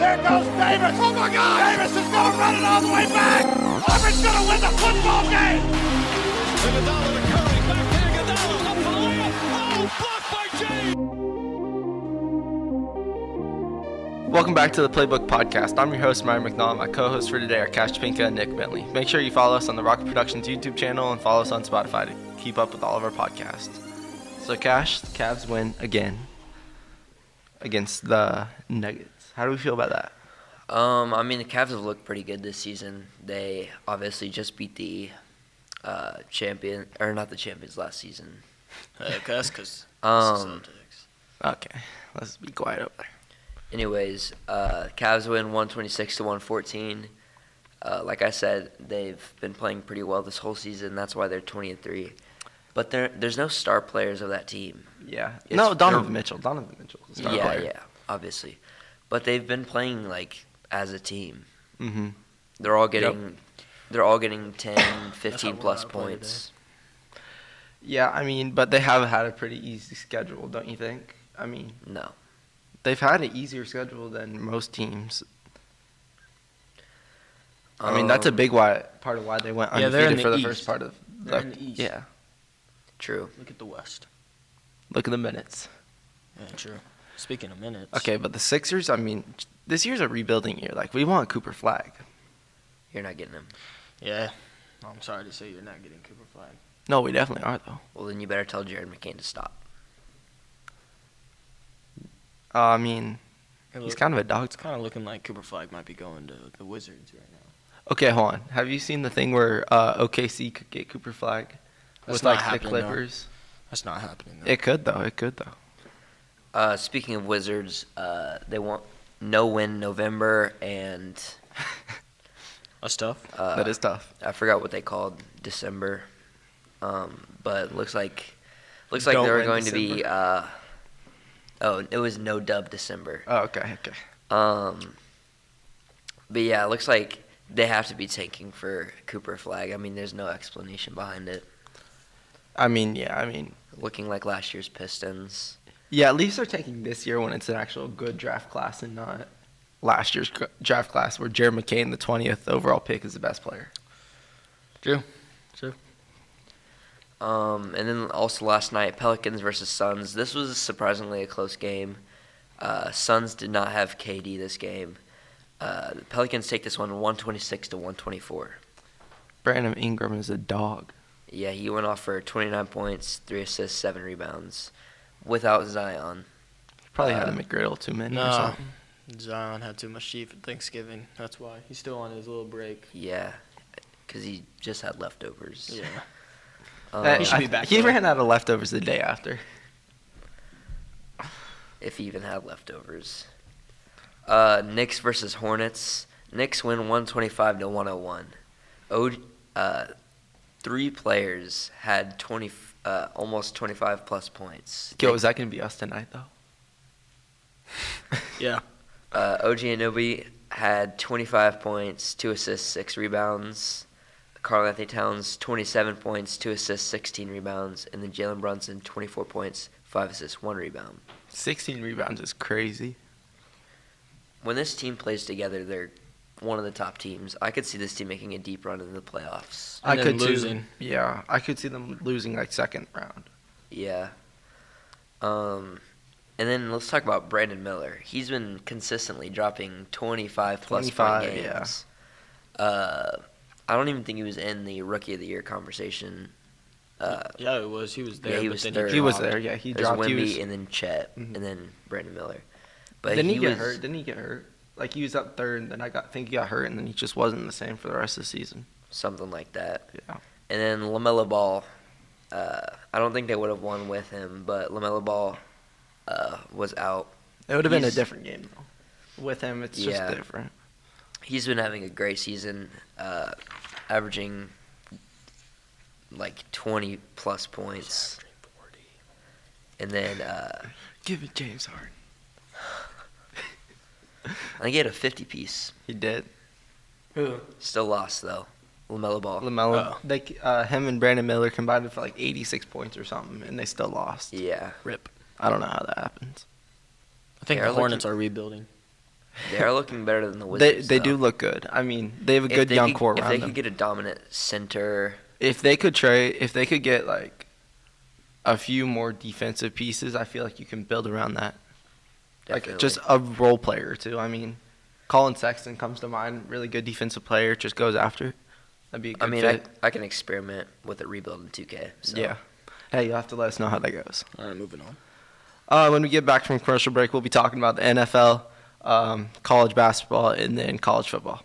Here goes Davis. Oh, my God. Davis is going to run it all the way back. Auburn's going to win the football game. Iguodala to Curry. Back to Iguodala. Up for the layup. Oh, blocked by James. Welcome back to the Playbook Podcast. I'm your host, Myer. My co-hosts for today are Cash Pinka and Nick Bentley. Make sure you follow us on the Rocket Productions YouTube channel and follow us on Spotify to keep up with all of our podcasts. So, Cash, the Cavs win again against the Nuggets. How do we feel about that? I mean, the Cavs have looked pretty good this season. They obviously just beat the not the champions last season. That's because Um, Okay, let's be quiet over there. Anyways, Cavs win 126-114. Like I said, they've been playing pretty well this whole season. That's why they're 20-3. But there's no star players of that team. Yeah. Donovan Mitchell. Donovan Mitchell. Star player. Yeah, obviously. But they've been playing like as a team. Mm-hmm. They're all getting 10, 15 plus points. Yeah, I mean, but they have had a pretty easy schedule, don't you think? I mean, No. they've had an easier schedule than most teams. I mean, that's a big part of why they went Yeah, they're in undefeated the for the East. first part of They're in the East. Yeah. True. Look at the West. Look at the minutes. Yeah, true. Speaking of minutes. Okay, but the Sixers, I mean, this year's a rebuilding year. Like, we want Cooper Flag. You're not getting him. Yeah. I'm sorry to say you're not getting Cooper Flag. No, we definitely are, though. Well, then you better tell Jared McCain to stop. I mean, he's kind of a dog. It's kind of looking like Cooper Flag might be going to the Wizards right now. Okay, hold on. Have you seen the thing where OKC could get Cooper Flag That's with, not like, the happening, though. Clippers? That's not happening, though. It could, though. Speaking of Wizards, they want no win November, and That's tough. That is tough. I forgot what they called December. But looks like Don't they were win going to be. December. It was no dub December. Oh, okay. But yeah, it looks like they have to be tanking for Cooper Flag. I mean, there's no explanation behind it. I mean, yeah, Looking like last year's Pistons. Yeah, at least they're taking this year when it's an actual good draft class and not last year's draft class where Jared McCain, the 20th overall pick, is the best player. True. And then also last night, Pelicans versus Suns. This was surprisingly a close game. Suns did not have KD this game. The Pelicans take this one 126-124. Brandon Ingram is a dog. Yeah, he went off for 29 points, 3 assists, 7 rebounds, without Zion. He probably had a McGriddle too many or No. something. Zion had too much cheap at Thanksgiving. That's why. He's still on his little break. Yeah, because he just had leftovers. Yeah. He should be back, He though. ran out of leftovers the day after. If he even had leftovers. Knicks versus Hornets. Knicks win 125-101. Three players had almost 25 plus points. Yo, is that going to be us tonight, though? Yeah. OG Anunoby had 25 points, 2 assists, 6 rebounds. Karl Anthony Towns, 27 points, 2 assists, 16 rebounds. And then Jalen Brunson, 24 points, 5 assists, 1 rebound. 16 rebounds is crazy. When this team plays together, they're one of the top teams. I could see this team making a deep run in the playoffs. And I then could losing. too. Yeah, I could see them losing like second round. Yeah. And then let's talk about Brandon Miller. He's been consistently dropping 25 plus 25, point games. I don't even think he was in the Rookie of the Year conversation. Yeah, it was. He was there. he but was then third. He was dropped. there, yeah. He There's dropped. Wemby and then Chet and then Brandon Miller. But Didn't he get was, hurt? Didn't he get hurt? Like, he was up third, and then I think he got hurt, and then he just wasn't the same for the rest of the season. Something like that. Yeah. And then LaMelo Ball. I don't think they would have won with him, but LaMelo Ball was out. It would have been a He's- different game, though. With him, it's just Yeah. different. He's been having a great season, averaging like 20 plus points. And then Give it James Harden. I think he had a 50 piece. He did. Who? Still lost though. LaMelo Ball. LaMelo, Oh. him and Brandon Miller combined for like 86 points or something, and they still lost. Yeah. Rip. I don't know how that happens. I think Yeah, the like Hornets are rebuilding. They are looking better than the Wizards. They though. do look good. I mean, they have a good young core around them. If they could get a dominant center. If they could get like a few more defensive pieces, I feel like you can build around that. Definitely. Like just a role player too. I mean, Colin Sexton comes to mind. Really good defensive player. Just goes after. That'd be a good fit. I can experiment with a rebuild in 2K. So. Yeah. Hey, you'll have to let us know how that goes. All right, moving on. When we get back from commercial break, we'll be talking about the NFL, college basketball, and then college football.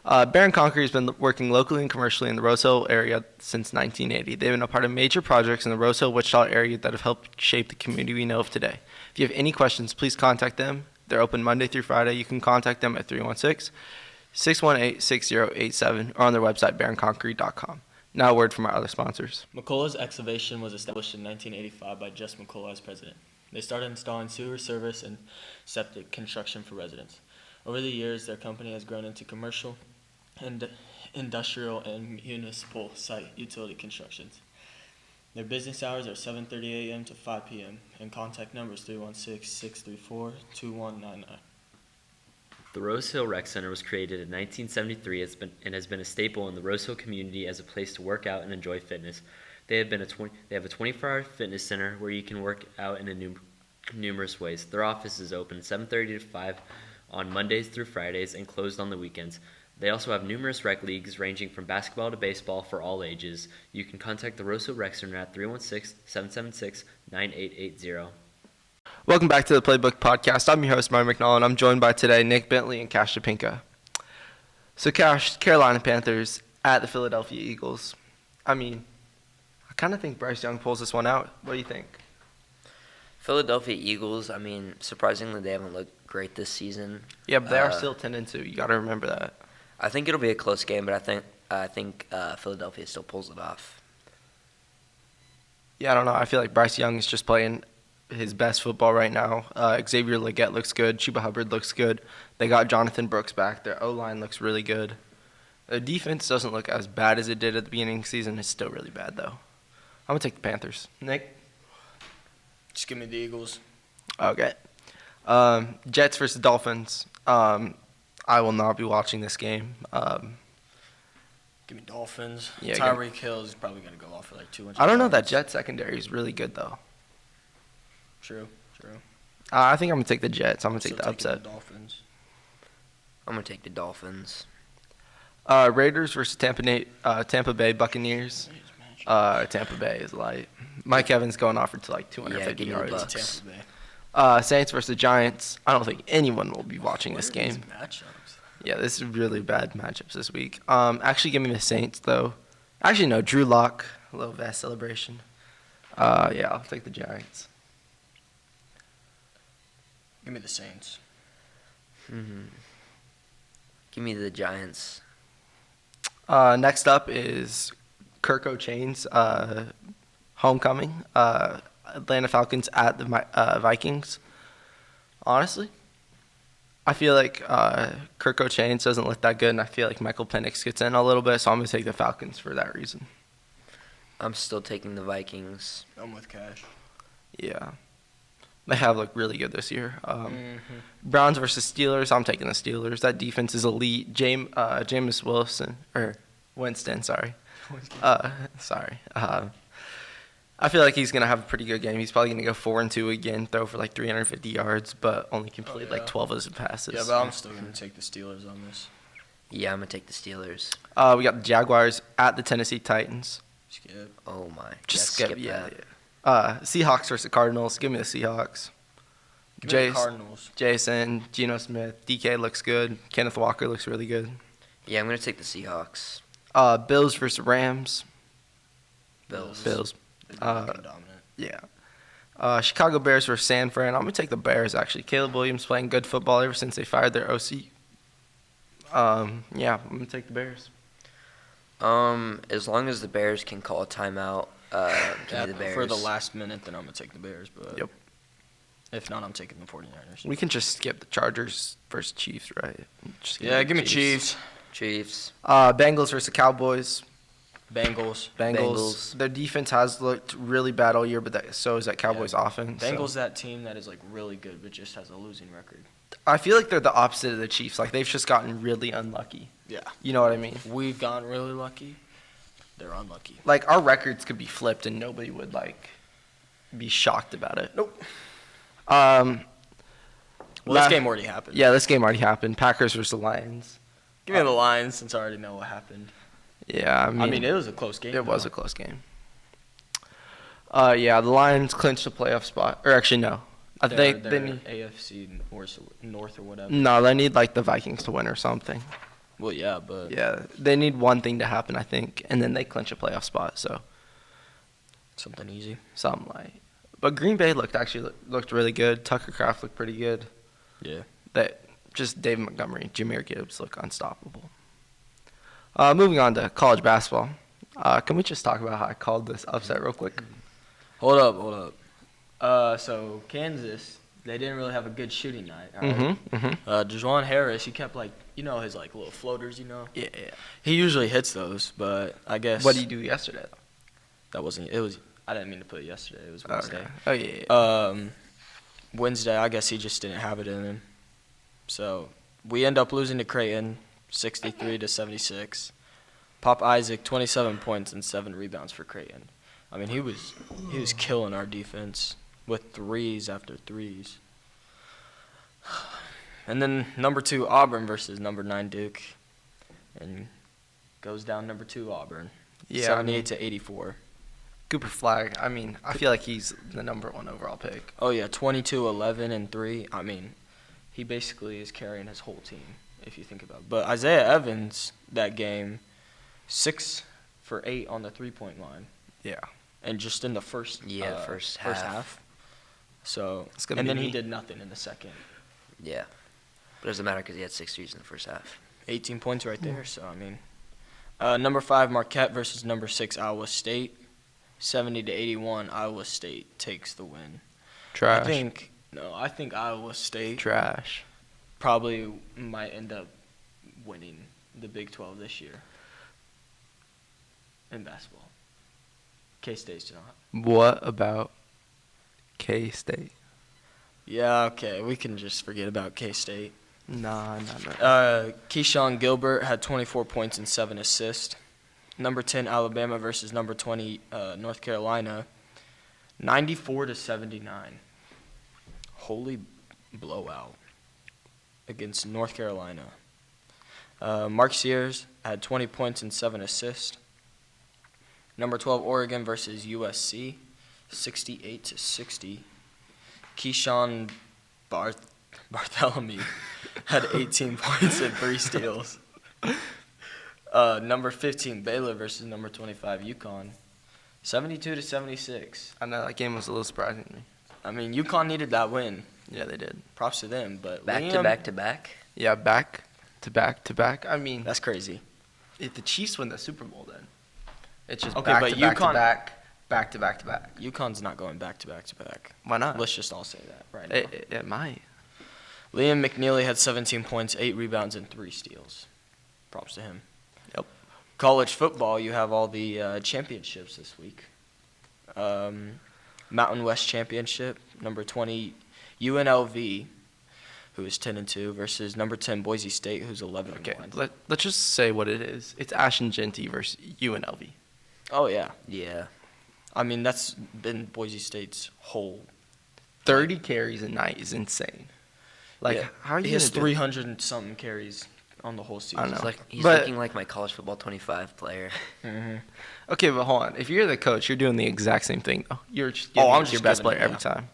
Barron Concrete has been working locally and commercially in the Rose Hill area since 1980. They've been a part of major projects in the Rose Hill, Wichita area that have helped shape the community we know of today. If you have any questions, please contact them. They're open Monday through Friday. You can contact them at 316-618-6087 or on their website, barronconcrete.com. Now a word from our other sponsors. McCullough's Excavation was established in 1985 by Jess McCullough as president. They started installing sewer service and septic construction for residents. Over the years, their company has grown into commercial and industrial and municipal site utility constructions. Their business hours are 7:30 a.m. to 5 p.m. and contact number is 316-634-2199. The Rose Hill Rec Center was created in 1973 and has been a staple in the Rose Hill community as a place to work out and enjoy fitness. They have a 24-hour fitness center where you can work out in numerous ways. Their office is open 7:30 to 5 on Mondays through Fridays and closed on the weekends. They also have numerous rec leagues ranging from basketball to baseball for all ages. You can contact the Rose Hill Rec Center at 316-776-9880. Welcome back to the Playbook Podcast. I'm your host, Myer McNall. I'm joined by today Nick Bentley and Cash Topinka. So, Cash, Carolina Panthers at the Philadelphia Eagles. I mean, I kind of think Bryce Young pulls this one out. What do you think? Philadelphia Eagles, I mean, surprisingly, they haven't looked great this season. Yeah, but they are still 10-2. You got to remember that. I think it'll be a close game, but I think Philadelphia still pulls it off. Yeah, I don't know. I feel like Bryce Young is just playing his best football right now. Xavier Legette looks good. Chuba Hubbard looks good. They got Jonathan Brooks back. Their O-line looks really good. The defense doesn't look as bad as it did at the beginning of the season. It's still really bad, though. I'm going to take the Panthers. Nick? Just give me the Eagles. Okay. Jets versus Dolphins. I will not be watching this game. Give me Dolphins. Yeah, Tyreek Hill is probably going to go off for like 200. I don't know. That Jets secondary is really good, though. True. I think I'm going to take the Jets. I'm going to take the Still taking upset. the Dolphins. I'm going to take the Dolphins. Raiders versus Tampa Bay Buccaneers. Tampa Bay is light. Mike Evans going off for like 250 give me the yards. Bucks. Tampa Bay. Saints versus Giants. I don't think anyone will be watching this What are these game. matchups? Yeah, this is really bad matchups this week. Actually, give me the Saints, though. Actually, no, Drew Lock. A little vest celebration. Yeah, I'll take the Giants. Give me the Saints. Give me the Giants. Next up is Kirk O'Chain's homecoming. Atlanta Falcons at the Vikings. Honestly, I feel like Kirk O'Chain's doesn't look that good, and I feel like Michael Penix gets in a little bit, so I'm going to take the Falcons for that reason. I'm still taking the Vikings. I'm with Cash. Yeah. They have looked really good this year. Browns versus Steelers. I'm taking the Steelers. That defense is elite. Jameis Winston, sorry. I feel like he's going to have a pretty good game. He's probably going to go 4-2 again, throw for like 350 yards, but only complete like 12 of his passes. Yeah, but I'm still going to take the Steelers on this. Yeah, I'm going to take the Steelers. We got the Jaguars at the Tennessee Titans. Skip. Oh, my. Just Yeah, skip that. yeah. Seahawks versus Cardinals. Give me the Seahawks. Give me the Cardinals. Jason, Geno Smith, DK looks good. Kenneth Walker looks really good. Yeah, I'm going to take the Seahawks. Bills versus Rams. Bills. They're fucking dominant. Yeah. Chicago Bears versus San Fran. I'm going to take the Bears, actually. Caleb Williams playing good football ever since they fired their OC. Yeah, I'm going to take the Bears. As long as the Bears can call a timeout, give me the Bears. For the last minute, then I'm going to take the Bears. But Yep. If not, I'm taking the 49ers. We can just skip the Chargers versus Chiefs, right? Yeah, give me Chiefs. Chiefs. Bengals versus Cowboys. Bengals. Their defense has looked really bad all year, but so is that Cowboys offense. Bengals, so. that team that is like really good, but just has a losing record. I feel like they're the opposite of the Chiefs. Like they've just gotten really unlucky. Yeah. You know what I mean? We've gotten really lucky. They're unlucky. Like our records could be flipped and nobody would like be shocked about it. Nope. Well, this game already happened. Yeah, this game already happened. Packers versus the Lions. Give me the Lions since I already know what happened. Yeah, I mean it was a close game. It was a close game. Yeah, the Lions clinched the playoff spot. Or actually, no. I think they need AFC North or whatever. No, they need like the Vikings to win or something. Well, yeah, but Yeah, they need one thing to happen, I think, and then they clinch a playoff spot. So something easy. something like. But Green Bay looked really good. Tucker Kraft looked pretty good. Yeah. That just David Montgomery, Jahmyr Gibbs look unstoppable. Moving on to college basketball. Can we just talk about how I called this upset real quick? Hold up. So Kansas, they didn't really have a good shooting night. All right? DeJuan Harris, he kept his like little floaters, Yeah. He usually hits those, but I guess. What did he do yesterday, though? That wasn't. It was. I didn't mean to put it yesterday. It was Wednesday. Okay. Oh, yeah. Wednesday, I guess he just didn't have it in him. So we end up losing to Creighton, 63-76. Pop Isaac, 27 points and 7 rebounds for Creighton. I mean, he was killing our defense with threes after threes. And then number 2 Auburn versus number 9 Duke, and goes down number 2 Auburn, 78-84. Cooper Flagg, I mean, I feel like he's the number 1 overall pick. Oh yeah, 22, 11, and 3. I mean, he basically is carrying his whole team if you think about it. But Isaiah Evans, that game, 6 for 8 on the 3-point line. Yeah. And just in the first half. So and then he did nothing in the second. Yeah. But it doesn't matter because he had 6 threes in the first half. 18 points right there. So, I mean. Number 5, Marquette versus number 6, Iowa State. 70-81, Iowa State takes the win. Trash. I think Iowa State Trash. probably might end up winning the Big 12 this year in basketball. K-State's not. What about K-State? Yeah, okay, we can just forget about K-State. Nah. Keyshawn Gilbert had 24 points and 7 assists. Number 10, Alabama versus number 20, North Carolina, 94-79. Holy blowout against North Carolina. Mark Sears had 20 points and 7 assists. Number 12, Oregon versus USC, 68-60. Keyshawn Bartholomew had 18 points and 3 steals. Number 15, Baylor versus number 25, UConn, 72-76. I know that game was a little surprising to me. I mean, UConn needed that win. Yeah, they did. Props to them, but Back Liam, to back to back? Yeah, back to back to back. I mean, That's crazy. if the Chiefs win the Super Bowl, then it's just Okay, back but to back to UConn- back to back to back. UConn's not going back to back to back. Why not? Let's just all say that right now. It might. Liam McNeely had 17 points, 8 rebounds, and 3 steals. Props to him. Yep. College football, you have all the championships this week. Mountain West Championship, number 20, UNLV, who is 10-2, versus number 10, Boise State, who's 11-1. Okay, let's just say what it is. It's Ashton Genty versus UNLV. Oh, yeah. Yeah. I mean, that's been Boise State's whole. 30 carries a night is insane. Like, Yeah. how are you He has gonna do it? 300 and something carries on the whole season. I know. He's But- looking like my college football 25 player. Mm-hmm. Okay, but hold on. If you're the coach, you're doing the exact same thing. Though. You're just giving I'm it to your just best giving player it, every time.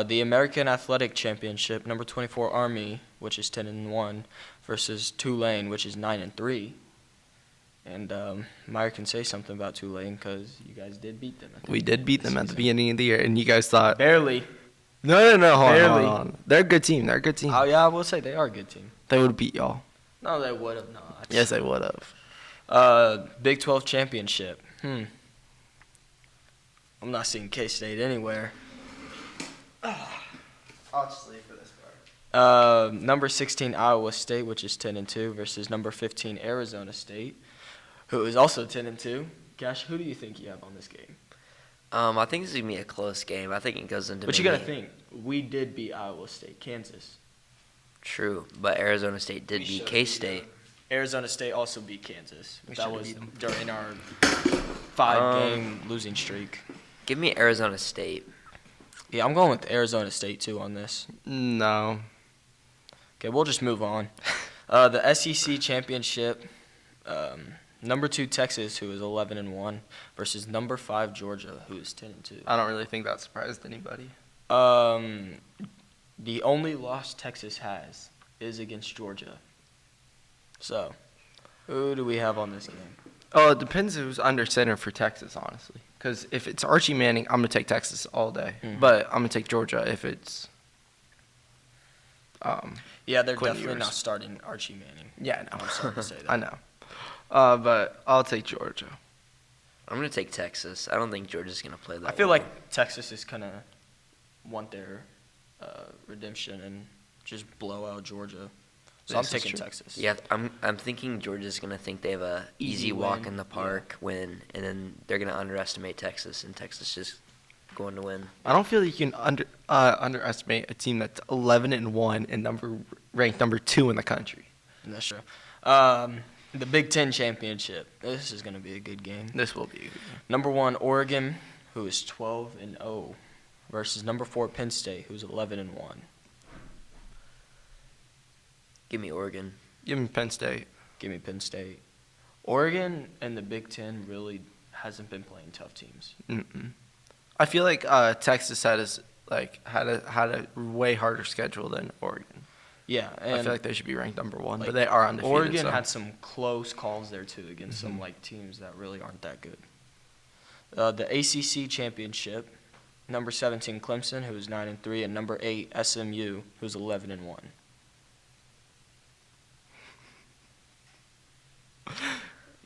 The American Athletic Championship, number 24 Army, which is 10-1, versus Tulane, which is 9-3. And Myer can say something about Tulane because you guys did beat them. We did beat them at the beginning of the year, and you guys thought, Barely. no, hold Barely. on. They're a good team. They're a good team. Oh yeah, I will say they are a good team. They would beat y'all. No, they would have not. Yes, they would have. Big 12 Championship. I'm not seeing K-State anywhere. I'll just leave for this part. Number 16 Iowa State, which is 10-2, versus number 15 Arizona State, who is also 10-2. Cash, who do you think you have on this game? I think this is going to be a close game. I think it goes into But you maybe- got to think, we did beat Iowa State, Kansas. True, but Arizona State did beat K-State. Arizona State also beat Kansas. We That should've was beat them. during our 5-game losing streak. Give me Arizona State. Yeah, I'm going with Arizona State, too, on this. No. Okay, we'll just move on. The SEC championship, number 2 Texas, who is 11-1, versus number 5 Georgia, who is 10-2. I don't really think that surprised anybody. The only loss Texas has is against Georgia. So, who do we have on this game? Oh, it depends who's under center for Texas, honestly. Because if it's Archie Manning, I'm going to take Texas all day. Mhm. But I'm going to take Georgia if it's Yeah, they're Quinn definitely Ewers. not starting Archie Manning. Yeah, I know. I'm sorry to say that. I know. But I'll take Georgia. I'm going to take Texas. I don't think Georgia's going to play that I feel well. like Texas is going to want their redemption and just blow out Georgia. So I'm This is taking true. Texas. Yeah, I'm thinking Georgia's going to think they have a easy walk win, in the park win, and then they're going to underestimate Texas, and Texas just going to win. I don't feel like you can underestimate a team that's 11-1 and ranked number 2 in the country. That's true. The Big Ten championship. This is going to be a good game. This will be a good game. Number 1 Oregon, who is 12-0, versus number 4 Penn State, who's 11-1. Give me Oregon. Give me Penn State. Give me Penn State. Oregon and the Big Ten really hasn't been playing tough teams. Mm-mm. I feel like Texas had a way harder schedule than Oregon. Yeah, I and feel like they should be ranked number 1, like, but they are undefeated. Oregon so. had some close calls there too against some like teams that really aren't that good. The ACC championship, number 17 Clemson, who is 9-3, and number 8 SMU, who's 11-1.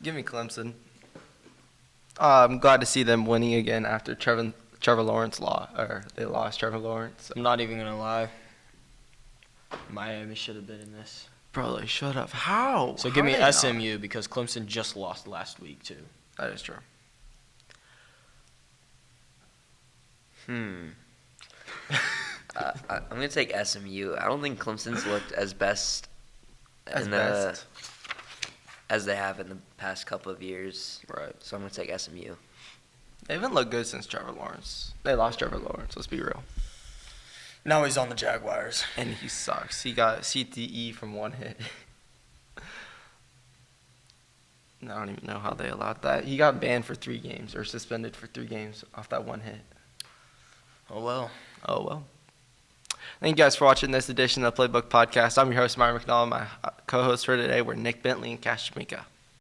Give me Clemson. I'm glad to see them winning again after Trevor Lawrence they lost Trevor Lawrence. I'm not even gonna lie. Miami should have been in this. Bro, like, shut up. How? So How give me did they not? SMU because Clemson just lost last week too. That is true. I'm going to take SMU. I don't think Clemson's looked as best As in best. as they have in the past couple of years. Right. So I'm going to take SMU. They haven't looked good since Trevor Lawrence. They lost Trevor Lawrence, let's be real. Now he's on the Jaguars. And he sucks. He got CTE from one hit. I don't even know how they allowed that. He got banned for 3 games or suspended for 3 games off that one hit. Oh well. Oh, well. Thank you guys for watching this edition of the Playbook Podcast. I'm your host, Myer McNally. My co-hosts for today were Nick Bentley and Cash Jamaica.